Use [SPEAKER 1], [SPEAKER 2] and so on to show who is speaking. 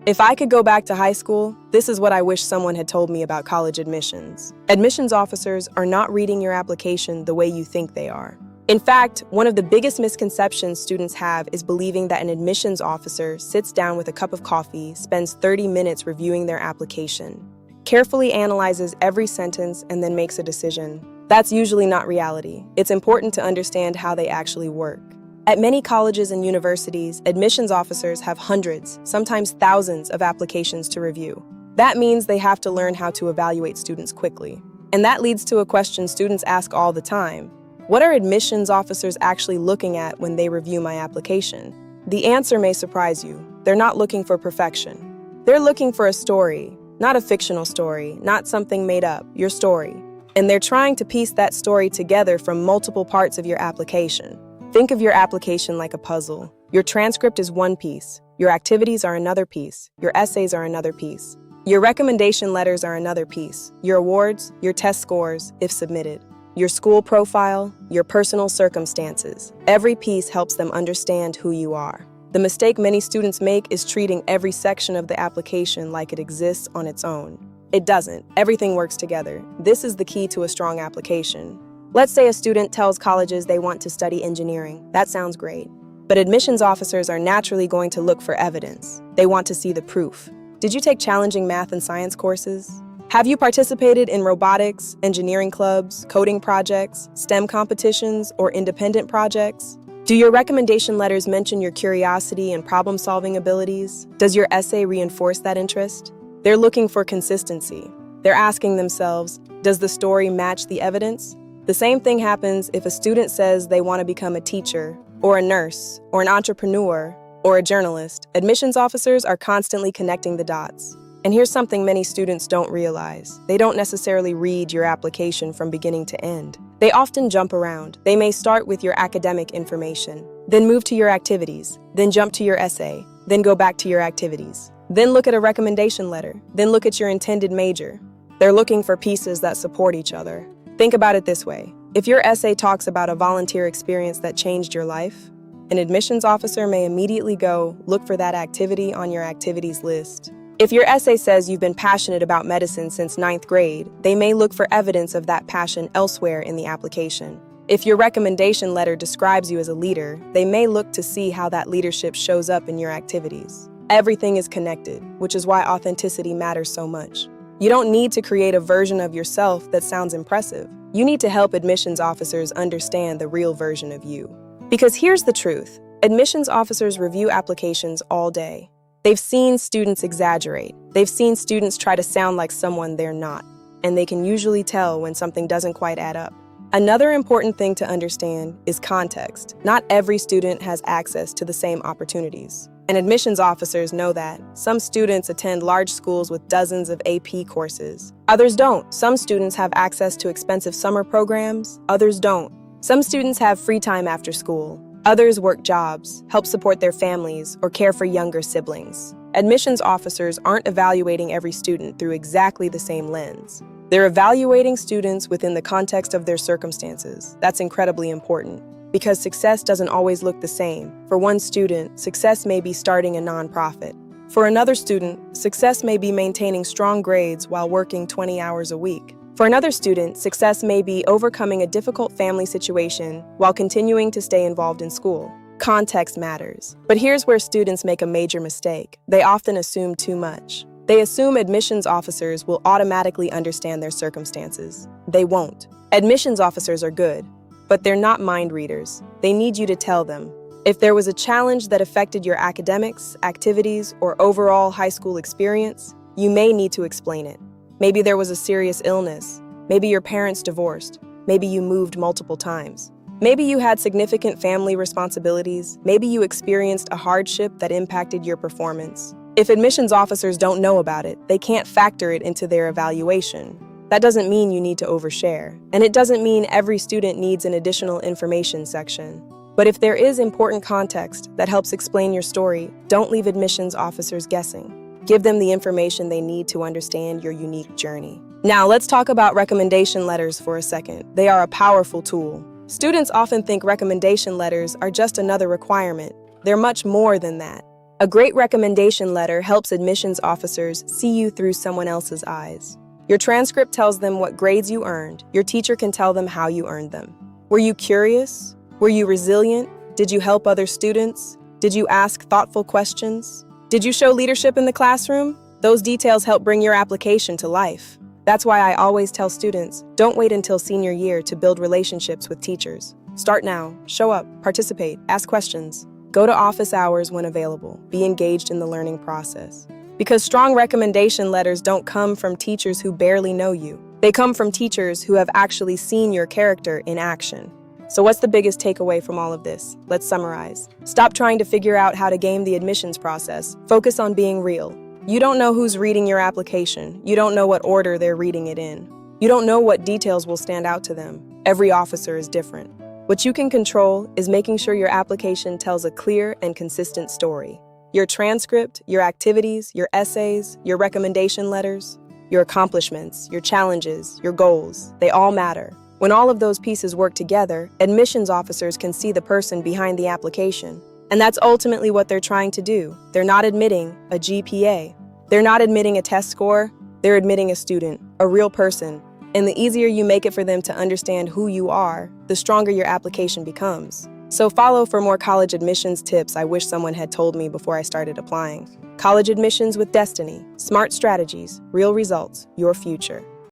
[SPEAKER 1] If I could go back to high school, this is what I wish someone had told me about college admissions. Admissions officers are not reading your application the way you think they are. In fact, one of the biggest misconceptions students have is believing that an admissions officer sits down with a cup of coffee, spends 30 minutes reviewing their application, carefully analyzes every sentence, and then makes a decision. That's usually not reality. It's important to understand how they actually work. At many colleges and universities, admissions officers have hundreds, sometimes thousands of applications to review. That means they have to learn how to evaluate students quickly. And that leads to a question students ask all the time. What are admissions officers actually looking at when they review my application? The answer may surprise you. They're not looking for perfection. They're looking for a story, not a fictional story, not something made up, your story. And they're trying to piece that story together from multiple parts of your application. Think of your application like a puzzle. Your transcript is one piece. Your activities are another piece. Your essays are another piece. Your recommendation letters are another piece. Your awards, your test scores, if submitted. Your school profile, your personal circumstances. Every piece helps them understand who you are. The mistake many students make is treating every section of the application like it exists on its own. It doesn't. Everything works together. This is the key to a strong application. Let's say a student tells colleges they want to study engineering. That sounds great. But admissions officers are naturally going to look for evidence. They want to see the proof. Did you take challenging math and science courses? Have you participated in robotics, engineering clubs, coding projects, STEM competitions, or independent projects? Do your recommendation letters mention your curiosity and problem-solving abilities? Does your essay reinforce that interest? They're looking for consistency. They're asking themselves, does the story match the evidence? The same thing happens if a student says they want to become a teacher, or a nurse, or an entrepreneur, or a journalist. Admissions officers are constantly connecting the dots. And here's something many students don't realize. They don't necessarily read your application from beginning to end. They often jump around. They may start with your academic information, then move to your activities, then jump to your essay, then go back to your activities, then look at a recommendation letter, then look at your intended major. They're looking for pieces that support each other. Think about it this way. If your essay talks about a volunteer experience that changed your life, an admissions officer may immediately go look for that activity on your activities list. If your essay says you've been passionate about medicine since 9th grade, they may look for evidence of that passion elsewhere in the application. If your recommendation letter describes you as a leader, they may look to see how that leadership shows up in your activities. Everything is connected, which is why authenticity matters so much. You don't need to create a version of yourself that sounds impressive. You need to help admissions officers understand the real version of you. Because here's the truth. Admissions officers review applications all day. They've seen students exaggerate. They've seen students try to sound like someone they're not. And they can usually tell when something doesn't quite add up. Another important thing to understand is context. Not every student has access to the same opportunities. And admissions officers know that. Some students attend large schools with dozens of AP courses. Others don't. Some students have access to expensive summer programs. Others don't. Some students have free time after school. Others work jobs, help support their families, or care for younger siblings. Admissions officers aren't evaluating every student through exactly the same lens. They're evaluating students within the context of their circumstances. That's incredibly important. Because success doesn't always look the same. For one student, success may be starting a nonprofit. For another student, success may be maintaining strong grades while working 20 hours a week. For another student, success may be overcoming a difficult family situation while continuing to stay involved in school. Context matters. But here's where students make a major mistake. They often assume too much. They assume admissions officers will automatically understand their circumstances. They won't. Admissions officers are good, but they're not mind readers. They need you to tell them. If there was a challenge that affected your academics, activities, or overall high school experience, you may need to explain it. Maybe there was a serious illness. Maybe your parents divorced. Maybe you moved multiple times. Maybe you had significant family responsibilities. Maybe you experienced a hardship that impacted your performance. If admissions officers don't know about it, they can't factor it into their evaluation. That doesn't mean you need to overshare, and it doesn't mean every student needs an additional information section. But if there is important context that helps explain your story, don't leave admissions officers guessing. Give them the information they need to understand your unique journey. Now, let's talk about recommendation letters for a second. They are a powerful tool. Students often think recommendation letters are just another requirement. They're much more than that. A great recommendation letter helps admissions officers see you through someone else's eyes. Your transcript tells them what grades you earned. Your teacher can tell them how you earned them. Were you curious? Were you resilient? Did you help other students? Did you ask thoughtful questions? Did you show leadership in the classroom? Those details help bring your application to life. That's why I always tell students, don't wait until senior year to build relationships with teachers. Start now, show up, participate, ask questions. Go to office hours when available. Be engaged in the learning process. Because strong recommendation letters don't come from teachers who barely know you. They come from teachers who have actually seen your character in action. So what's the biggest takeaway from all of this? Let's summarize. Stop trying to figure out how to game the admissions process. Focus on being real. You don't know who's reading your application. You don't know what order they're reading it in. You don't know what details will stand out to them. Every officer is different. What you can control is making sure your application tells a clear and consistent story. Your transcript, your activities, your essays, your recommendation letters, your accomplishments, your challenges, your goals, they all matter. When all of those pieces work together, admissions officers can see the person behind the application. And that's ultimately what they're trying to do. They're not admitting a GPA. They're not admitting a test score. They're admitting a student, a real person. And the easier you make it for them to understand who you are, the stronger your application becomes. So follow for more college admissions tips I wish someone had told me before I started applying. College admissions with destiny, smart strategies, real results, your future.